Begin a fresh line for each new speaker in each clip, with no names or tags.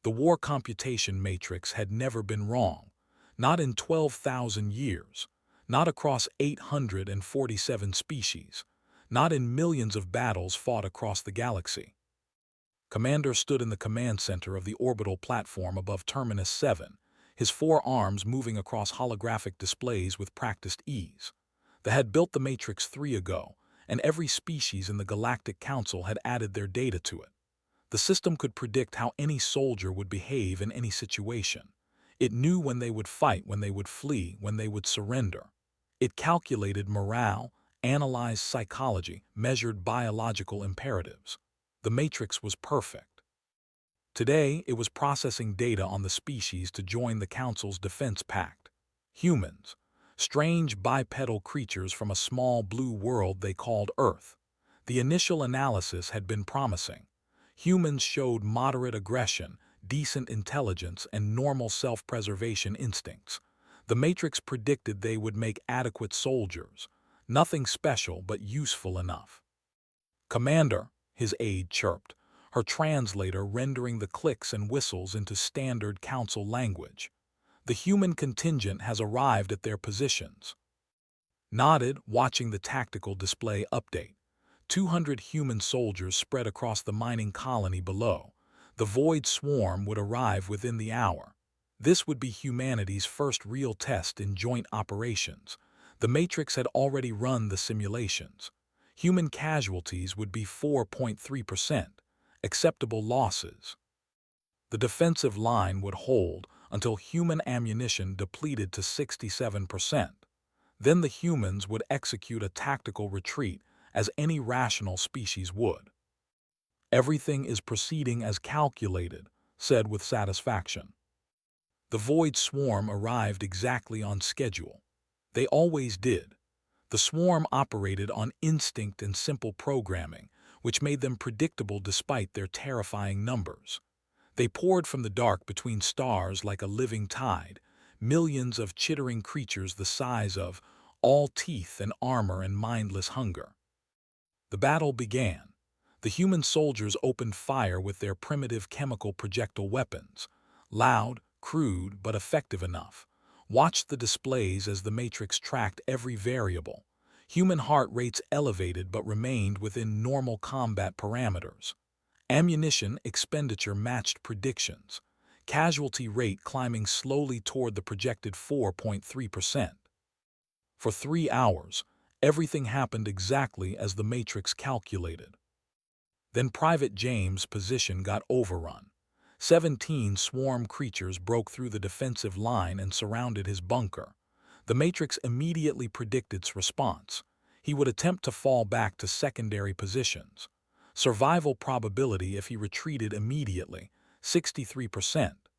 The war computation matrix had never been wrong, not in 12,000 years, not across 847 species, not in millions of battles fought across the galaxy. Commander stood in the command center of the orbital platform above Terminus 7, his four arms moving across holographic displays with practiced ease. They had built the Matrix 3 ago, and every species in the Galactic Council had added their data to it. The system could predict how any soldier would behave in any situation. It knew when they would fight, when they would flee, when they would surrender. It calculated morale, analyzed psychology, measured biological imperatives. The Matrix was perfect. Today, it was processing data on the species to join the Council's defense pact. Humans, strange bipedal creatures from a small blue world they called Earth. The initial analysis had been promising. Humans showed moderate aggression, decent intelligence, and normal self-preservation instincts. The Matrix predicted they would make adequate soldiers. Nothing special, but useful enough. "Commander," his aide chirped, her translator rendering the clicks and whistles into standard council language. "The human contingent has arrived at their positions." Nodded, watching the tactical display update. 200 human soldiers spread across the mining colony below. The Void Swarm would arrive within the hour. This would be humanity's first real test in joint operations. The Matrix had already run the simulations. Human casualties would be 4.3%, acceptable losses. The defensive line would hold until human ammunition depleted to 67%. Then the humans would execute a tactical retreat as any rational species would. "Everything is proceeding as calculated," said with satisfaction. The Void Swarm arrived exactly on schedule. They always did. The swarm operated on instinct and simple programming, which made them predictable despite their terrifying numbers. They poured from the dark between stars like a living tide, millions of chittering creatures the size of, all teeth and armor and mindless hunger. The battle began. The human soldiers opened fire with their primitive chemical projectile weapons, loud, crude, but effective enough. Watched the displays as the Matrix tracked every variable. Human heart rates elevated but remained within normal combat parameters. Ammunition expenditure matched predictions. Casualty rate climbing slowly toward the projected 4.3%. For 3 hours, everything happened exactly as the Matrix calculated. Then Private James' position got overrun. 17 swarm creatures broke through the defensive line and surrounded his bunker. The Matrix immediately predicted its response. He would attempt to fall back to secondary positions. Survival probability if he retreated immediately, 63%.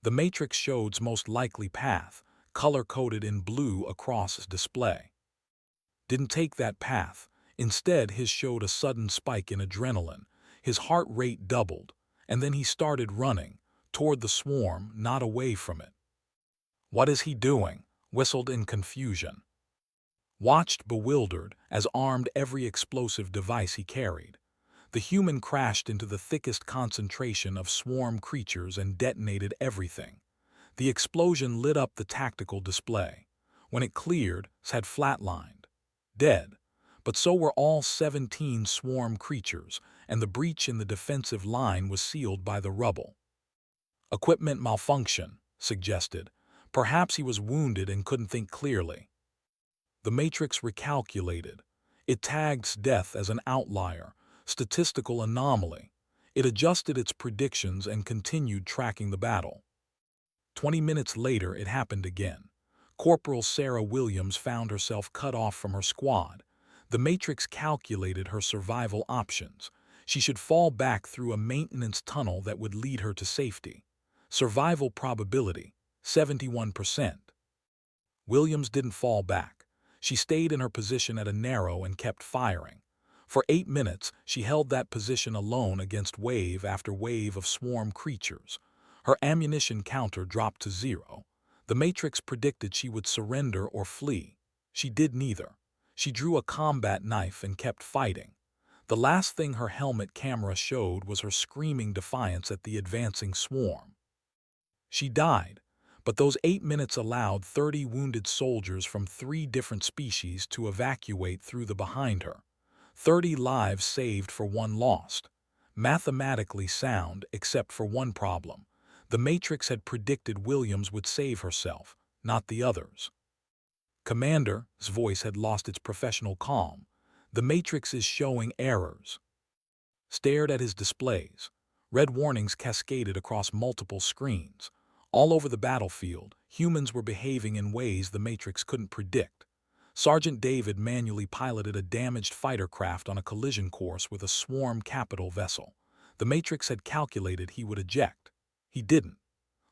The Matrix showed its most likely path, color-coded in blue across his display. Didn't take that path. Instead, his showed a sudden spike in adrenaline. His heart rate doubled, and then he started running, toward the swarm, not away from it. "What is he doing?" whistled in confusion. Watched bewildered as armed every explosive device he carried. The human crashed into the thickest concentration of swarm creatures and detonated everything. The explosion lit up the tactical display. When it cleared, it had flatlined. Dead. But so were all 17 swarm creatures, and the breach in the defensive line was sealed by the rubble. "Equipment malfunction," suggested. Perhaps he was wounded and couldn't think clearly. The Matrix recalculated. It tagged death as an outlier, statistical anomaly. It adjusted its predictions and continued tracking the battle. 20 minutes later, it happened again. Corporal Sarah Williams found herself cut off from her squad. The Matrix calculated her survival options. She should fall back through a maintenance tunnel that would lead her to safety. Survival probability, 71%. Williams didn't fall back. She stayed in her position at a narrow and kept firing. For 8 minutes, she held that position alone against wave after wave of swarm creatures. Her ammunition counter dropped to 0. The Matrix predicted she would surrender or flee. She did neither. She drew a combat knife and kept fighting. The last thing her helmet camera showed was her screaming defiance at the advancing swarm. She died, but those 8 minutes allowed 30 wounded soldiers from 3 different species to evacuate through the behind her. 30 lives saved for 1 lost. Mathematically sound, except for one problem. The Matrix had predicted Williams would save herself, not the others. Commander's voice had lost its professional calm. The Matrix is showing errors. Stared at his displays. Red warnings cascaded across multiple screens. All over the battlefield, humans were behaving in ways the Matrix couldn't predict. Sergeant David manually piloted a damaged fighter craft on a collision course with a swarm capital vessel. The Matrix had calculated he would eject. He didn't.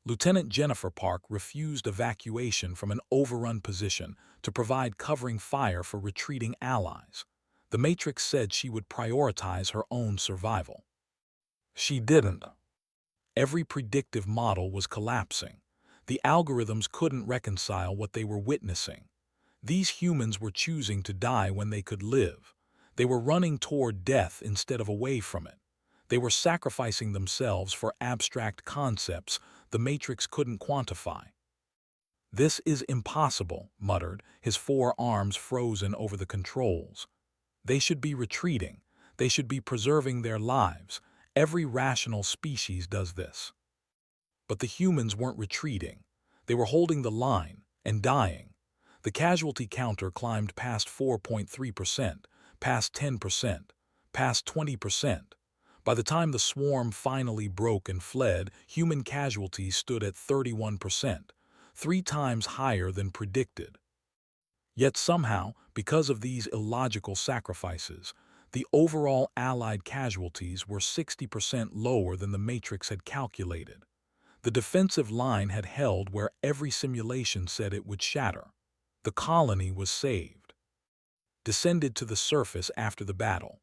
Lieutenant Jennifer Park refused evacuation from an overrun position to provide covering fire for retreating allies. The Matrix said she would prioritize her own survival. She didn't. Every predictive model was collapsing. The algorithms couldn't reconcile what they were witnessing. These humans were choosing to die when they could live. They were running toward death instead of away from it. They were sacrificing themselves for abstract concepts the Matrix couldn't quantify. "This is impossible," muttered, his 4 arms frozen over the controls. "They should be retreating. They should be preserving their lives. Every rational species does this." But the humans weren't retreating. They were holding the line and dying. The casualty counter climbed past 4.3%, past 10%, past 20%. By the time the swarm finally broke and fled, human casualties stood at 31%, 3 times higher than predicted. Yet somehow, because of these illogical sacrifices, the overall Allied casualties were 60% lower than the Matrix had calculated. The defensive line had held where every simulation said it would shatter. The colony was saved. Descended to the surface after the battle.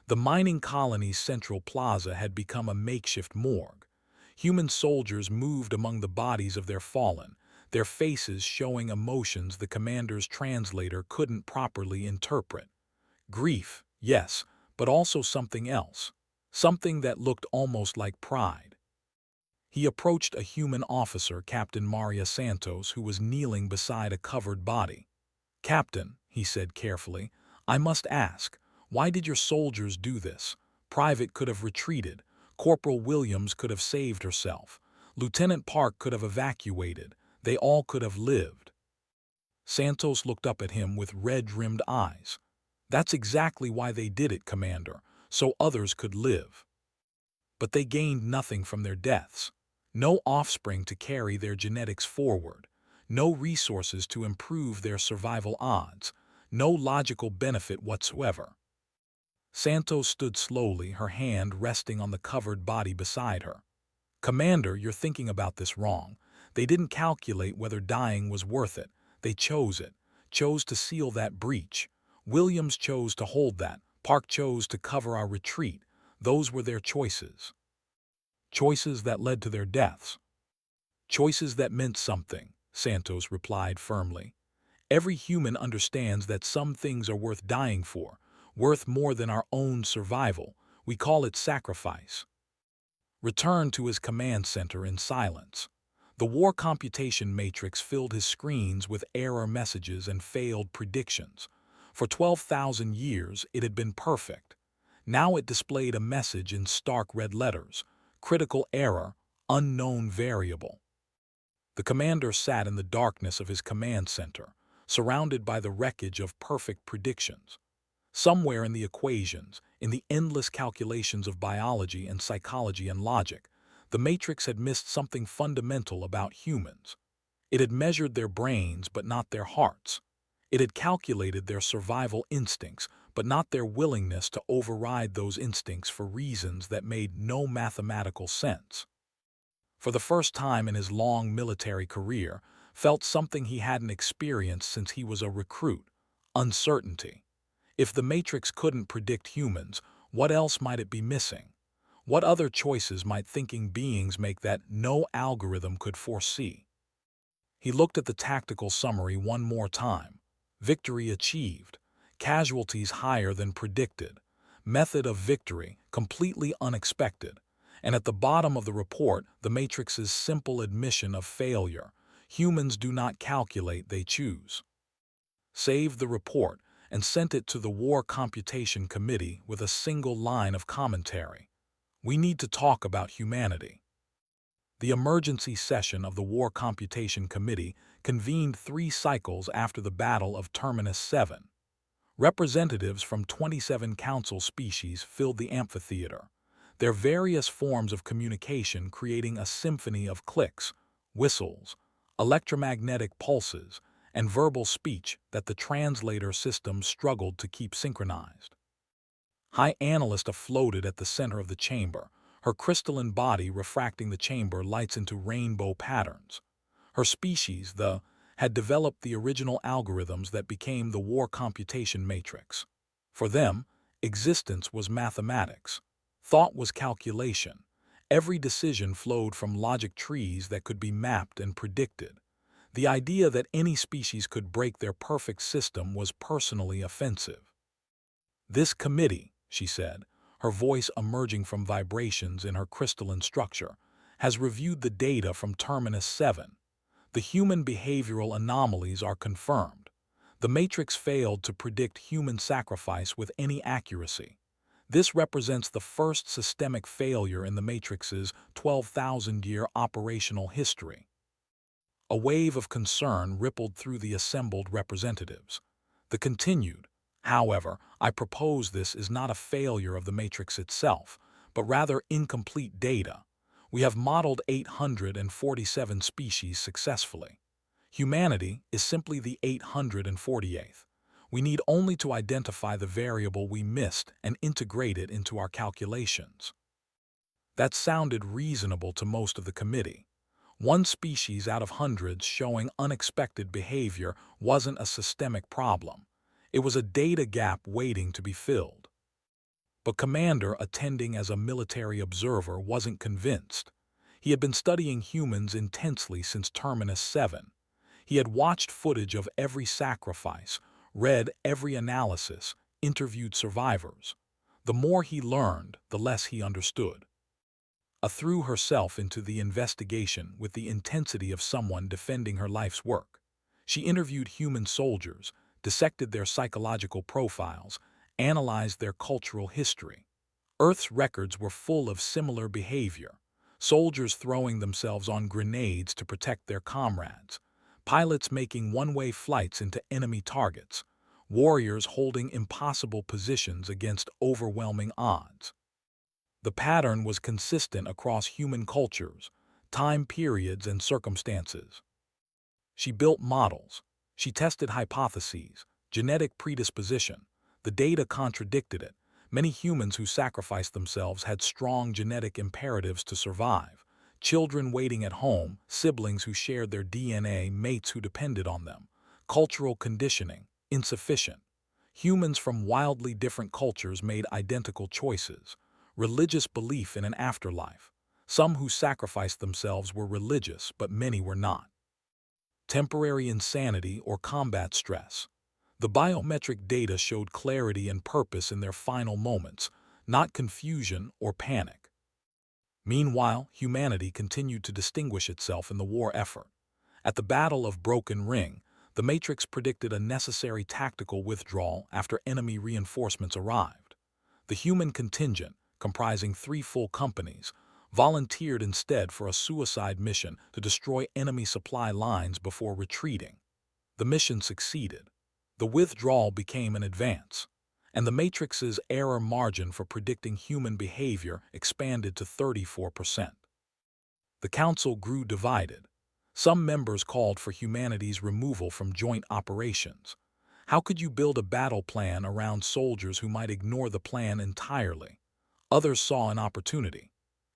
The mining colony's central plaza had become a makeshift morgue. Human soldiers moved among the bodies of their fallen, their faces showing emotions the commander's translator couldn't properly interpret. Grief, yes, but also something else. Something that looked almost like pride. He approached a human officer, Captain Maria Santos, who was kneeling beside a covered body. "Captain," he said carefully, "I must ask, why did your soldiers do this? Private could have retreated. Corporal Williams could have saved herself. Lieutenant Park could have evacuated. They all could have lived." Santos looked up at him with red-rimmed eyes. "That's exactly why they did it, Commander, so others could live." But they gained nothing from their deaths. No offspring to carry their genetics forward. No resources to improve their survival odds. No logical benefit whatsoever. Santos stood slowly, her hand resting on the covered body beside her. "Commander, you're thinking about this wrong. They didn't calculate whether dying was worth it. They chose it. Chose to seal that breach. Williams chose to hold that. Park chose to cover our retreat. Those were their choices. Choices that led to their deaths. Choices that meant something," Santos replied firmly. "Every human understands that some things are worth dying for, worth more than our own survival. We call it sacrifice." Returned to his command center in silence. The war computation matrix filled his screens with error messages and failed predictions. For 12,000 years, it had been perfect. Now it displayed a message in stark red letters: critical error, unknown variable. The commander sat in the darkness of his command center, surrounded by the wreckage of perfect predictions. Somewhere in the equations, in the endless calculations of biology and psychology and logic, the Matrix had missed something fundamental about humans. It had measured their brains but not their hearts. It had calculated their survival instincts but not their willingness to override those instincts for reasons that made no mathematical sense. For the first time in his long military career, felt something he hadn't experienced since he was a recruit: uncertainty. If the Matrix couldn't predict humans, what else might it be missing? What other choices might thinking beings make that no algorithm could foresee? He looked at the tactical summary one more time. Victory achieved. Casualties higher than predicted. Method of victory completely unexpected. And at the bottom of the report, the Matrix's simple admission of failure: humans do not calculate, they choose. Saved the report and sent it to the War Computation Committee with a single line of commentary: "We need to talk about humanity." The emergency session of the War Computation Committee convened 3 cycles after the Battle of Terminus 7. Representatives from 27 council species filled the amphitheater, their various forms of communication creating a symphony of clicks, whistles, electromagnetic pulses, and verbal speech that the translator system struggled to keep synchronized. High Analyst floated at the center of the chamber, her crystalline body refracting the chamber lights into rainbow patterns. Her species, had developed the original algorithms that became the War Computation Matrix. For them, existence was mathematics. Thought was calculation. Every decision flowed from logic trees that could be mapped and predicted. The idea that any species could break their perfect system was personally offensive. "This committee," she said, her voice emerging from vibrations in her crystalline structure, "has reviewed the data from Terminus 7. The human behavioral anomalies are confirmed. The Matrix failed to predict human sacrifice with any accuracy. This represents the first systemic failure in the Matrix's 12,000-year operational history." A wave of concern rippled through the assembled representatives. The continued, "However, I propose this is not a failure of the Matrix itself, but rather incomplete data. We have modeled 847 species successfully. Humanity is simply the 848th. We need only to identify the variable we missed and integrate it into our calculations." That sounded reasonable to most of the committee. One species out of hundreds showing unexpected behavior wasn't a systemic problem. It was a data gap waiting to be filled. But Commander, attending as a military observer, wasn't convinced. He had been studying humans intensely since Terminus 7. He had watched footage of every sacrifice, read every analysis, interviewed survivors. The more he learned, the less he understood. Threw herself into the investigation with the intensity of someone defending her life's work. She interviewed human soldiers, dissected their psychological profiles, analyzed their cultural history. Earth's records were full of similar behavior: soldiers throwing themselves on grenades to protect their comrades, pilots making one-way flights into enemy targets, warriors holding impossible positions against overwhelming odds. The pattern was consistent across human cultures, time periods, and circumstances. She built models. She tested hypotheses, genetic predisposition. The data contradicted it. Many humans who sacrificed themselves had strong genetic imperatives to survive: children waiting at home, siblings who shared their DNA, mates who depended on them. Cultural conditioning, insufficient. Humans from wildly different cultures made identical choices. Religious belief in an afterlife. Some who sacrificed themselves were religious, but many were not. Temporary insanity or combat stress. The biometric data showed clarity and purpose in their final moments, not confusion or panic. Meanwhile, humanity continued to distinguish itself in the war effort. At the Battle of Broken Ring, the Matrix predicted a necessary tactical withdrawal after enemy reinforcements arrived. The human contingent, comprising 3 full companies, volunteered instead for a suicide mission to destroy enemy supply lines before retreating. The mission succeeded. The withdrawal became an advance, and the Matrix's error margin for predicting human behavior expanded to 34%. The Council grew divided. Some members called for humanity's removal from joint operations. How could you build a battle plan around soldiers who might ignore the plan entirely? Others saw an opportunity.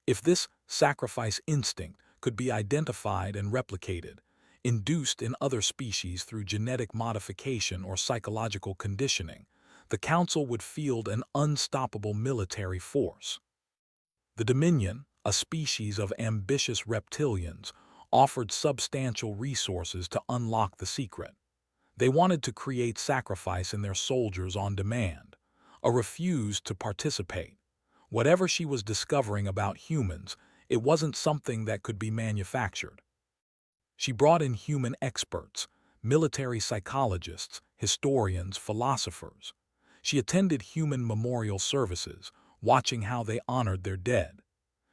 If this sacrifice instinct could be identified and replicated, induced in other species through genetic modification or psychological conditioning, the Council would field an unstoppable military force. The Dominion, a species of ambitious reptilians, offered substantial resources to unlock the secret. They wanted to create sacrifice in their soldiers on demand. A refused to participate. Whatever she was discovering about humans, it wasn't something that could be manufactured. She brought in human experts, military psychologists, historians, philosophers. She attended human memorial services, watching how they honored their dead.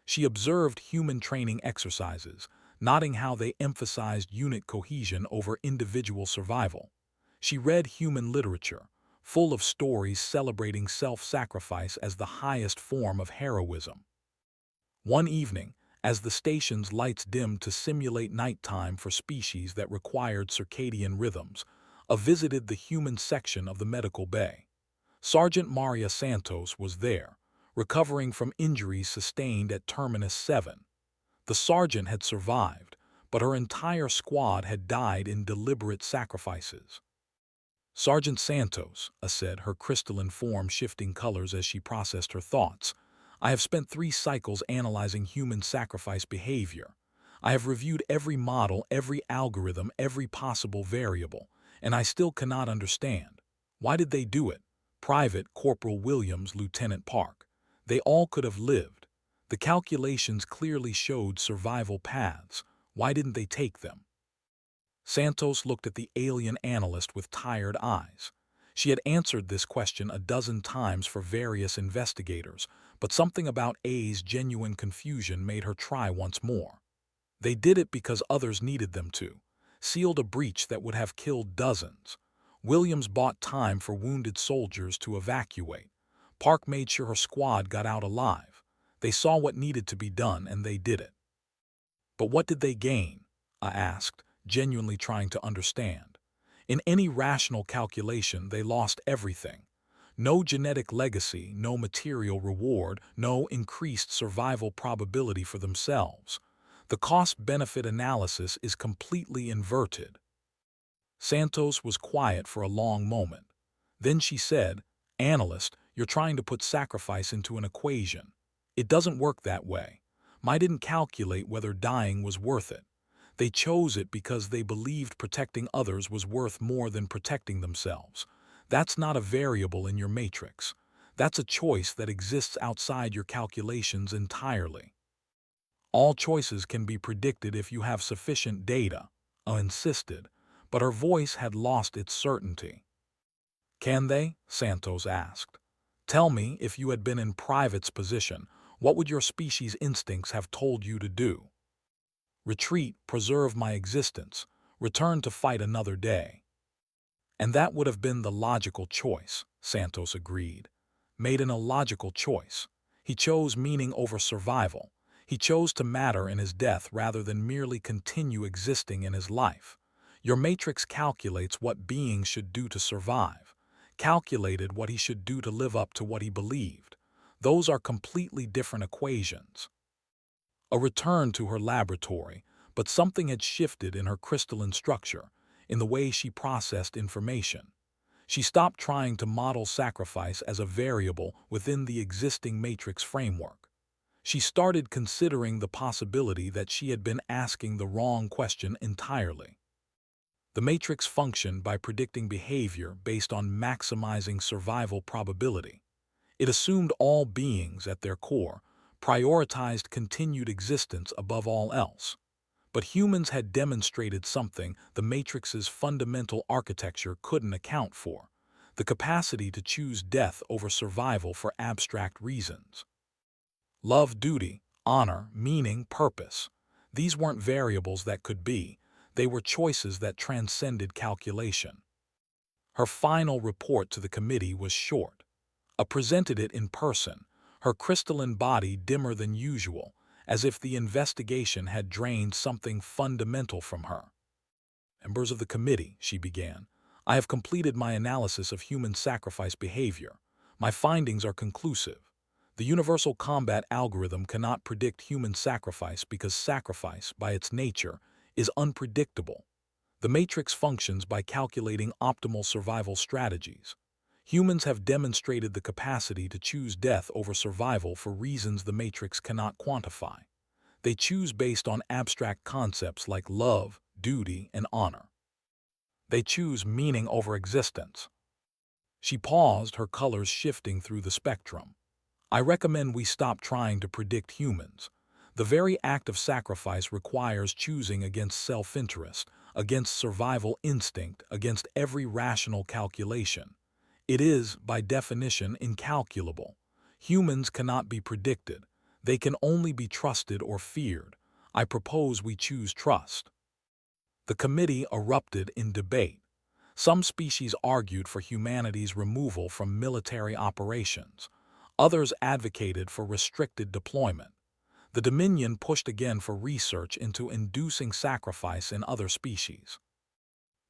She observed human training exercises, noting how they emphasized unit cohesion over individual survival. She read human literature, full of stories celebrating self-sacrifice as the highest form of heroism. One evening, as the station's lights dimmed to simulate nighttime for species that required circadian rhythms, visited the human section of the medical bay. Sergeant Maria Santos was there, recovering from injuries sustained at Terminus 7. The sergeant had survived, but her entire squad had died in deliberate sacrifices. Sergeant Santos, said, her crystalline form shifting colors as she processed her thoughts, I have spent 3 cycles analyzing human sacrifice behavior. I have reviewed every model, every algorithm, every possible variable, and I still cannot understand. Why did they do it? Private Corporal Williams, Lieutenant Park. They all could have lived. The calculations clearly showed survival paths. Why didn't they take them? Santos looked at the alien analyst with tired eyes. She had answered this question a dozen times for various investigators, but something about A's genuine confusion made her try once more. They did it because others needed them to, sealed a breach that would have killed dozens. Williams bought time for wounded soldiers to evacuate. Park made sure her squad got out alive. They saw what needed to be done and they did it. But what did they gain? I asked, genuinely trying to understand. In any rational calculation, they lost everything. No genetic legacy, no material reward, no increased survival probability for themselves. The cost-benefit analysis is completely inverted. Santos was quiet for a long moment. Then she said, Analyst, you're trying to put sacrifice into an equation. It doesn't work that way. I didn't calculate whether dying was worth it. They chose it because they believed protecting others was worth more than protecting themselves. That's not a variable in your matrix. That's a choice that exists outside your calculations entirely. All choices can be predicted if you have sufficient data, insisted, but her voice had lost its certainty. Can they? Santos asked. Tell me, if you had been in Private's position, what would your species' instincts have told you to do? Retreat, preserve my existence, return to fight another day. And that would have been the logical choice, Santos agreed. Made an illogical choice. He chose meaning over survival. He chose to matter in his death rather than merely continue existing in his life. Your matrix calculates what beings should do to survive, calculated what he should do to live up to what he believed. Those are completely different equations. A return to her laboratory, but something had shifted in her crystalline structure, in the way she processed information. She stopped trying to model sacrifice as a variable within the existing matrix framework. She started considering the possibility that she had been asking the wrong question entirely. The matrix functioned by predicting behavior based on maximizing survival probability. It assumed all beings, at their core, prioritized continued existence above all else. But humans had demonstrated something the Matrix's fundamental architecture couldn't account for: the capacity to choose death over survival for abstract reasons. Love, duty, honor, meaning, purpose. These weren't variables that could be, they were choices that transcended calculation. Her final report to the committee was short. I presented it in person, her crystalline body dimmer than usual, as if the investigation had drained something fundamental from her. Members of the committee, she began, I have completed my analysis of human sacrifice behavior. My findings are conclusive. The universal combat algorithm cannot predict human sacrifice because sacrifice, by its nature, is unpredictable. The matrix functions by calculating optimal survival strategies. Humans have demonstrated the capacity to choose death over survival for reasons the matrix cannot quantify. They choose based on abstract concepts like love, duty, and honor. They choose meaning over existence. She paused, her colors shifting through the spectrum. I recommend we stop trying to predict humans. The very act of sacrifice requires choosing against self-interest, against survival instinct, against every rational calculation. It is, by definition, incalculable. Humans cannot be predicted. They can only be trusted or feared. I propose we choose trust. The committee erupted in debate. Some species argued for humanity's removal from military operations. Others advocated for restricted deployment. The Dominion pushed again for research into inducing sacrifice in other species.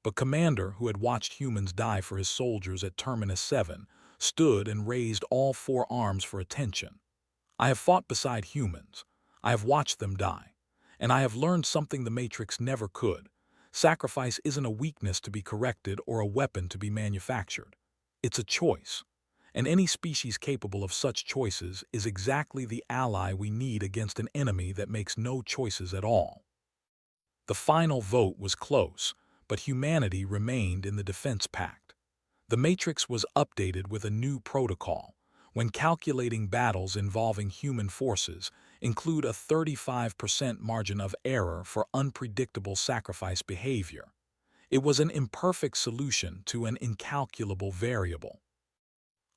But Commander, who had watched humans die for his soldiers at Terminus 7, stood and raised all four arms for attention. I have fought beside humans. I have watched them die. And I have learned something the Matrix never could. Sacrifice isn't a weakness to be corrected or a weapon to be manufactured. It's a choice. And any species capable of such choices is exactly the ally we need against an enemy that makes no choices at all. The final vote was close, but humanity remained in the Defense Pact. The Matrix was updated with a new protocol. When calculating battles involving human forces, include a 35% margin of error for unpredictable sacrifice behavior. It was an imperfect solution to an incalculable variable.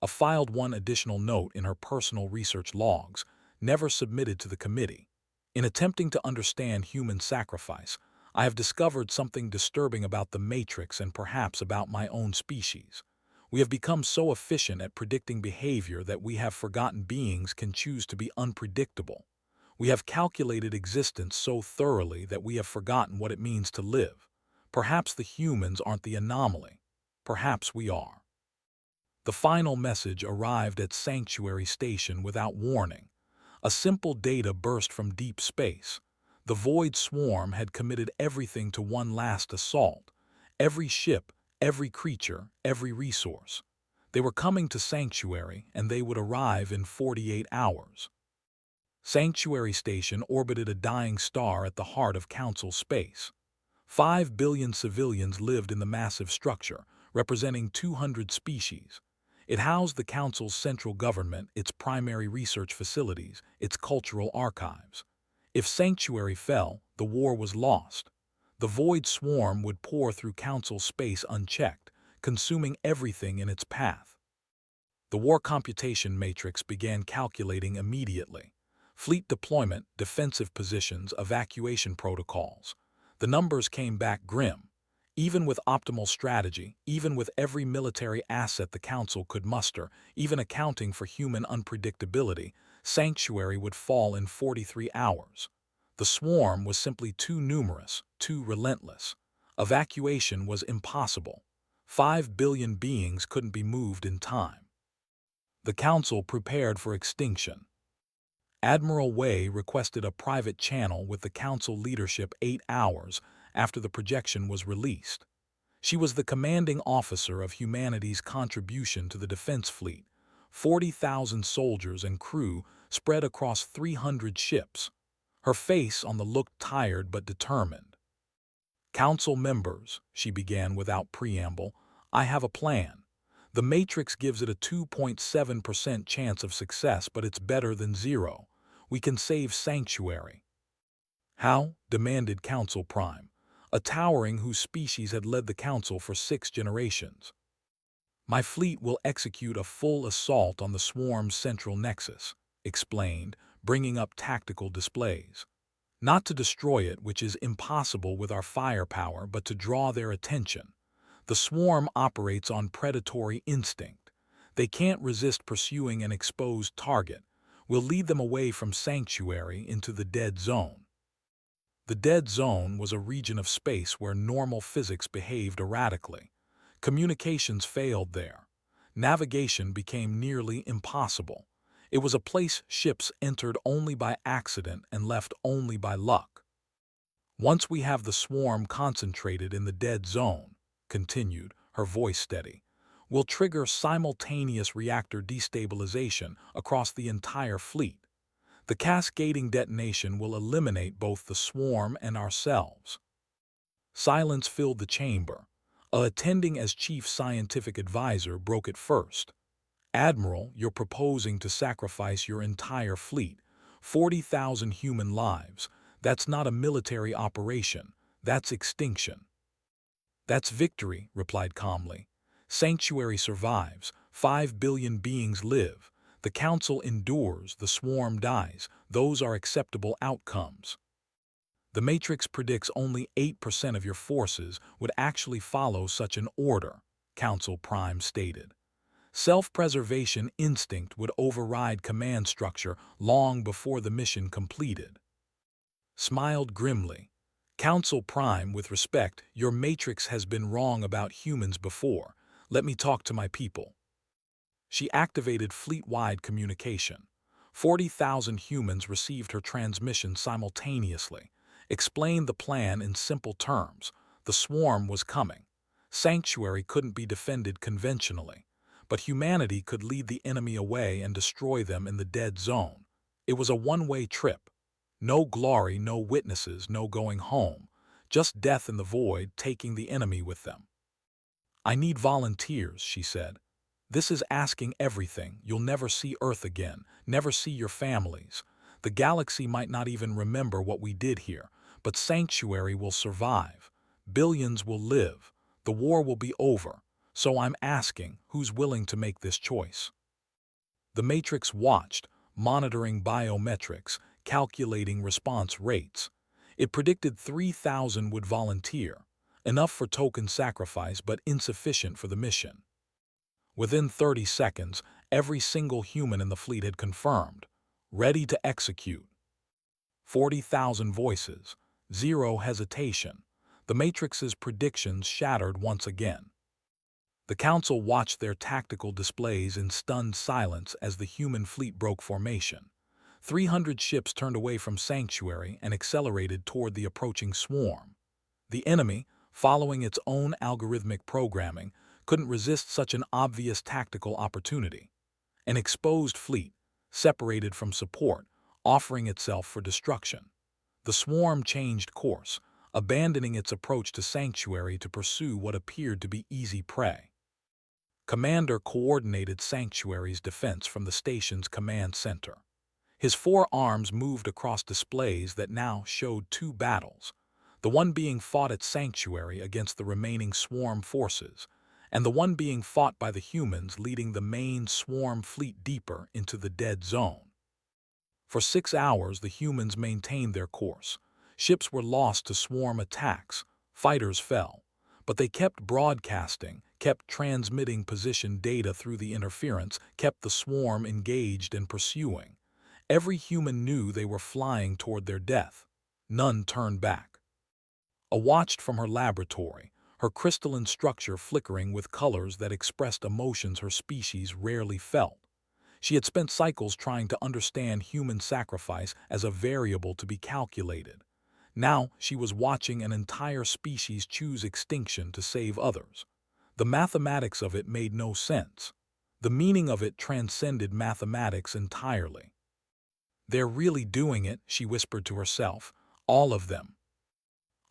I filed one additional note in her personal research logs, never submitted to the committee. In attempting to understand human sacrifice, I have discovered something disturbing about the Matrix and perhaps about my own species. We have become so efficient at predicting behavior that we have forgotten beings can choose to be unpredictable. We have calculated existence so thoroughly that we have forgotten what it means to live. Perhaps the humans aren't the anomaly. Perhaps we are. The final message arrived at Sanctuary Station without warning. A simple data burst from deep space. The Void Swarm had committed everything to one last assault. Every ship, every creature, every resource. They were coming to Sanctuary, and they would arrive in 48 hours. Sanctuary Station orbited a dying star at the heart of Council space. 5 billion civilians lived in the massive structure, representing 200 species. It housed the Council's central government, its primary research facilities, its cultural archives. If Sanctuary fell, the war was lost. The Void Swarm would pour through Council space unchecked, consuming everything in its path. The War Computation Matrix began calculating immediately. Fleet deployment, defensive positions, evacuation protocols. The numbers came back grim. Even with optimal strategy, even with every military asset the Council could muster, even accounting for human unpredictability, Sanctuary would fall in 43 hours. The swarm was simply too numerous, too relentless. Evacuation was impossible. 5 billion beings couldn't be moved in time. The Council prepared for extinction. Admiral Wei requested a private channel with the Council leadership 8 hours after the projection was released. She was the commanding officer of humanity's contribution to the defense fleet, 40,000 soldiers and crew spread across 300 ships. Her face on the looked tired but determined. "Council members," she began without preamble, "I have a plan. The Matrix gives it a 2.7% chance of success, but it's better than zero. We can save Sanctuary." "How?" demanded Council Prime, a towering whose species had led the Council for 6 generations. "My fleet will execute a full assault on the swarm's central nexus," explained, bringing up tactical displays. "Not to destroy it, which is impossible with our firepower, but to draw their attention. The swarm operates on predatory instinct. They can't resist pursuing an exposed target. We'll lead them away from Sanctuary into the dead zone." The dead zone was a region of space where normal physics behaved erratically. Communications failed there. Navigation became nearly impossible. It was a place ships entered only by accident and left only by luck. "Once we have the swarm concentrated in the dead zone," continued, her voice steady, "we'll trigger simultaneous reactor destabilization across the entire fleet. The cascading detonation will eliminate both the swarm and ourselves." Silence filled the chamber. Attending as chief scientific advisor broke it first. "Admiral, you're proposing to sacrifice your entire fleet, 40,000 human lives. That's not a military operation. That's extinction." "That's victory," replied calmly. "Sanctuary survives. 5 billion beings live. The Council endures. The Swarm dies. Those are acceptable outcomes." "The Matrix predicts only 8% of your forces would actually follow such an order," Council Prime stated. "Self-preservation instinct would override command structure long before the mission completed." Smiled grimly. "Council Prime, with respect, your Matrix has been wrong about humans before. Let me talk to my people." She activated fleet-wide communication. 40,000 humans received her transmission simultaneously. Explained the plan in simple terms. The swarm was coming. Sanctuary couldn't be defended conventionally, but humanity could lead the enemy away and destroy them in the dead zone. It was a one-way trip. No glory, no witnesses, no going home. Just death in the void, taking the enemy with them. "I need volunteers," she said. "This is asking everything. You'll never see Earth again, never see your families. The galaxy might not even remember what we did here, but Sanctuary will survive. Billions will live. The war will be over. So I'm asking, who's willing to make this choice?" The Matrix watched, monitoring biometrics, calculating response rates. It predicted 3,000 would volunteer, enough for token sacrifice but insufficient for the mission. Within 30 seconds, every single human in the fleet had confirmed, ready to execute. 40,000 voices, zero hesitation. The Matrix's predictions shattered once again. The Council watched their tactical displays in stunned silence as the human fleet broke formation. 300 ships turned away from Sanctuary and accelerated toward the approaching swarm. The enemy, following its own algorithmic programming, couldn't resist such an obvious tactical opportunity. An exposed fleet, separated from support, offering itself for destruction. The swarm changed course, abandoning its approach to Sanctuary to pursue what appeared to be easy prey. Commander coordinated Sanctuary's defense from the station's command center. His 4 arms moved across displays that now showed 2 battles, the one being fought at Sanctuary against the remaining swarm forces, and the one being fought by the humans leading the main swarm fleet deeper into the dead zone. For 6 hours, the humans maintained their course. Ships were lost to swarm attacks, fighters fell, but they kept broadcasting, kept transmitting position data through the interference, kept the swarm engaged and pursuing. Every human knew they were flying toward their death. None turned back. A watched from her laboratory, her crystalline structure flickering with colors that expressed emotions her species rarely felt. She had spent cycles trying to understand human sacrifice as a variable to be calculated. Now she was watching an entire species choose extinction to save others. The mathematics of it made no sense. The meaning of it transcended mathematics entirely. "They're really doing it," she whispered to herself. "All of them."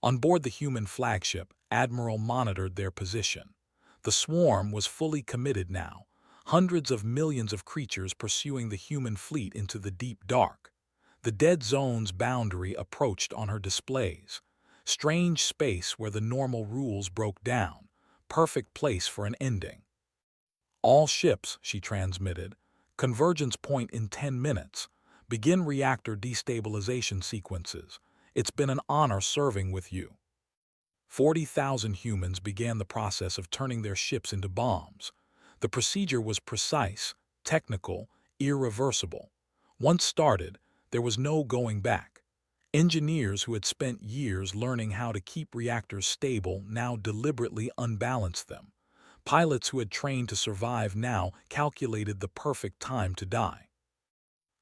On board the human flagship, Admiral monitored their position. The swarm was fully committed now, hundreds of millions of creatures pursuing the human fleet into the deep dark. The dead zone's boundary approached on her displays. Strange space where the normal rules broke down. Perfect place for an ending. "All ships," she transmitted. "Convergence point in 10 minutes. Begin reactor destabilization sequences. It's been an honor serving with you." 40,000 humans began the process of turning their ships into bombs. The procedure was precise, technical, irreversible. Once started, there was no going back. Engineers who had spent years learning how to keep reactors stable now deliberately unbalanced them. Pilots who had trained to survive now calculated the perfect time to die.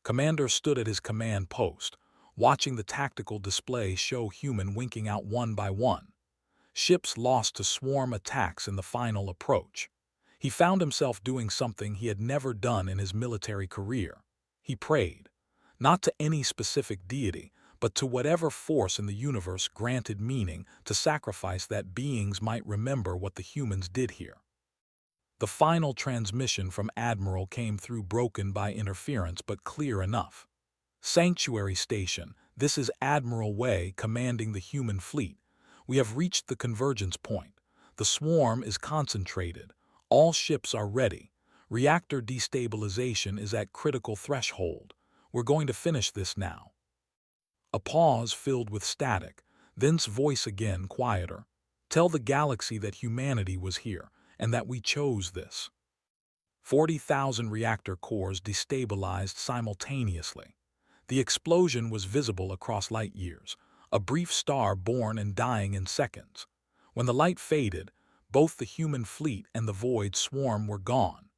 Commander stood at his command post, watching the tactical display show human winking out one by one. Ships lost to swarm attacks in the final approach. He found himself doing something he had never done in his military career. He prayed, not to any specific deity, but to whatever force in the universe granted meaning to sacrifice that beings might remember what the humans did here. The final transmission from Admiral came through broken by interference but clear enough. Sanctuary Station, this is Admiral Way commanding the human fleet. We have reached the convergence point. The swarm is concentrated. All ships are ready. Reactor destabilization is at critical threshold. We're going to finish this now. A pause filled with static, then's voice again quieter. Tell the galaxy that humanity was here, and that we chose this. 40,000 reactor cores destabilized simultaneously. The explosion was visible across light years, a brief star born and dying in seconds. When the light faded, both the human fleet and the void swarm were gone.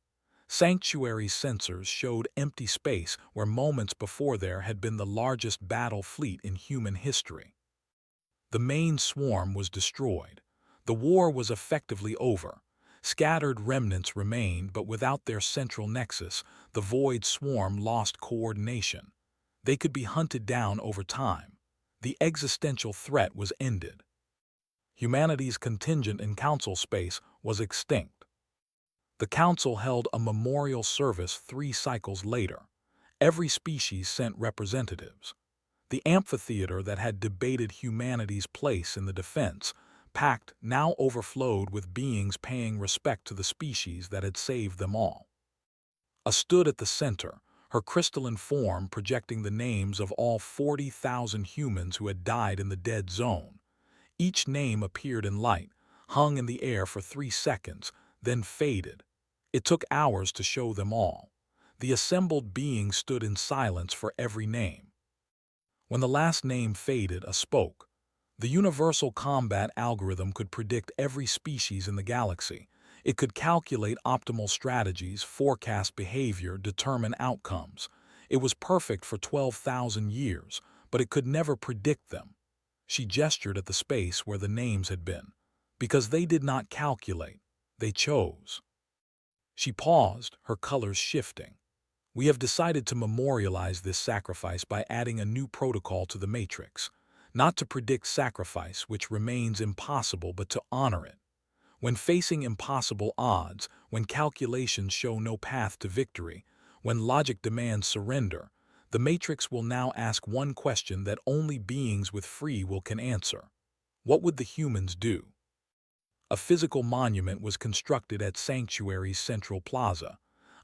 Sanctuary sensors showed empty space where moments before there had been the largest battle fleet in human history. The main swarm was destroyed. The war was effectively over. Scattered remnants remained, but without their central nexus, the void swarm lost coordination. They could be hunted down over time. The existential threat was ended. Humanity's contingent in council space was extinct. The council held a memorial service 3 cycles later. Every species sent representatives. The amphitheater that had debated humanity's place in the defense, packed, now overflowed with beings paying respect to the species that had saved them all. A stood at the center, her crystalline form projecting the names of all 40,000 humans who had died in the dead zone. Each name appeared in light, hung in the air for 3 seconds, then faded. It took hours to show them all. The assembled beings stood in silence for every name. When the last name faded, a spoke. The universal combat algorithm could predict every species in the galaxy. It could calculate optimal strategies, forecast behavior, determine outcomes. It was perfect for 12,000 years, but it could never predict them. She gestured at the space where the names had been. Because they did not calculate, they chose. She paused, her colors shifting. We have decided to memorialize this sacrifice by adding a new protocol to the Matrix. Not to predict sacrifice, which remains impossible, but to honor it. When facing impossible odds, when calculations show no path to victory, when logic demands surrender, the Matrix will now ask one question that only beings with free will can answer. What would the humans do? A physical monument was constructed at Sanctuary's central plaza,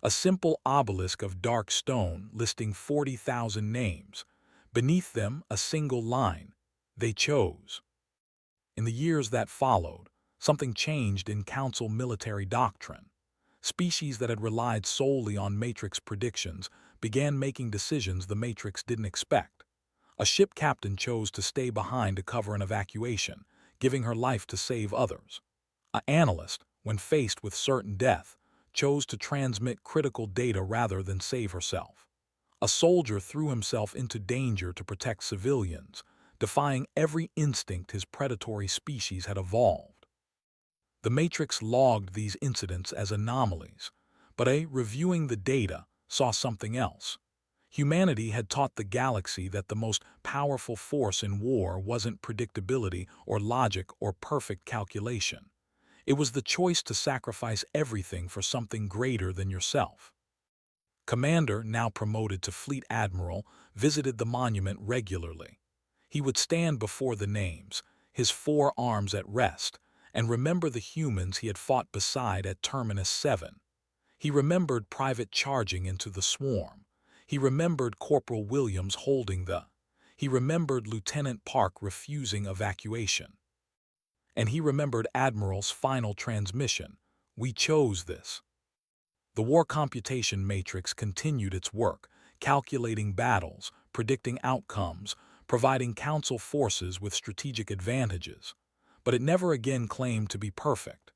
a simple obelisk of dark stone listing 40,000 names. Beneath them, a single line. They chose. In the years that followed, something changed in Council military doctrine. Species that had relied solely on Matrix predictions began making decisions the Matrix didn't expect. A ship captain chose to stay behind to cover an evacuation, giving her life to save others. An analyst, when faced with certain death, chose to transmit critical data rather than save herself. A soldier threw himself into danger to protect civilians, defying every instinct his predatory species had evolved. The Matrix logged these incidents as anomalies, but reviewing the data, saw something else. Humanity had taught the galaxy that the most powerful force in war wasn't predictability or logic or perfect calculation. It was the choice to sacrifice everything for something greater than yourself. Commander, now promoted to Fleet Admiral, visited the monument regularly. He would stand before the names, his 4 arms at rest, and remember the humans he had fought beside at Terminus 7. He remembered Private charging into the swarm. He remembered Corporal Williams holding the. He remembered Lieutenant Park refusing evacuation. And he remembered Admiral's final transmission. We chose this. The War Computation Matrix continued its work, calculating battles, predicting outcomes, providing Council forces with strategic advantages. But it never again claimed to be perfect.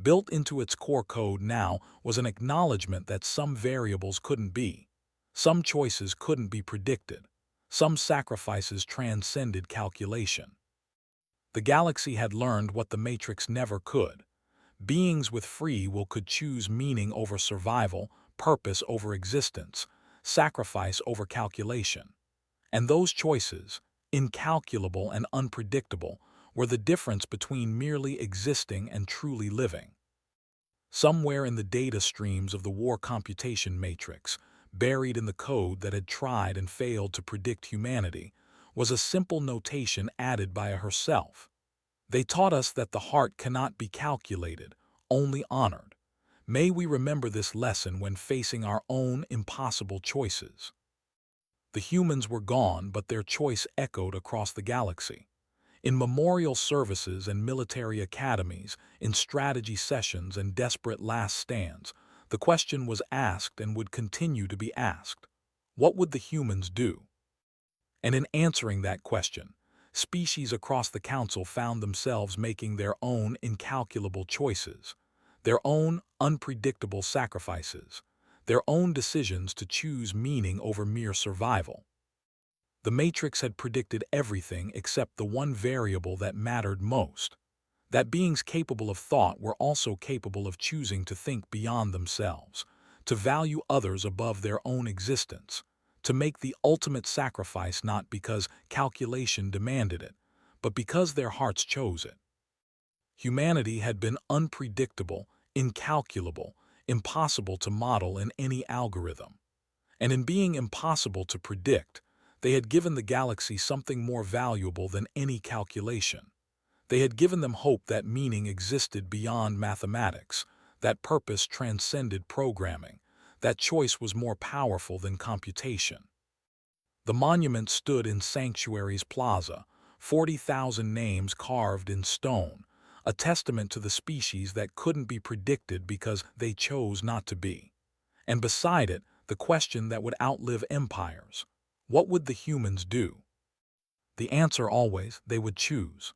Built into its core code now was an acknowledgement that some variables couldn't be. Some choices couldn't be predicted. Some sacrifices transcended calculation. The galaxy had learned what the Matrix never could. Beings with free will could choose meaning over survival, purpose over existence, sacrifice over calculation. And those choices, incalculable and unpredictable, were the difference between merely existing and truly living. Somewhere in the data streams of the war computation matrix, buried in the code that had tried and failed to predict humanity, was a simple notation added by herself. They taught us that the heart cannot be calculated, only honored. May we remember this lesson when facing our own impossible choices. The humans were gone, but their choice echoed across the galaxy. In memorial services and military academies, in strategy sessions and desperate last stands, the question was asked and would continue to be asked. What would the humans do? And in answering that question, species across the Council found themselves making their own incalculable choices, their own unpredictable sacrifices, their own decisions to choose meaning over mere survival. The Matrix had predicted everything except the one variable that mattered most, that beings capable of thought were also capable of choosing to think beyond themselves, to value others above their own existence, to make the ultimate sacrifice not because calculation demanded it, but because their hearts chose it. Humanity had been unpredictable, incalculable, impossible to model in any algorithm. And in being impossible to predict, they had given the galaxy something more valuable than any calculation. They had given them hope that meaning existed beyond mathematics, that purpose transcended programming, that choice was more powerful than computation. The monument stood in Sanctuary's plaza, 40,000 names carved in stone, a testament to the species that couldn't be predicted because they chose not to be. And beside it, the question that would outlive empires. What would the humans do? The answer always, they would choose.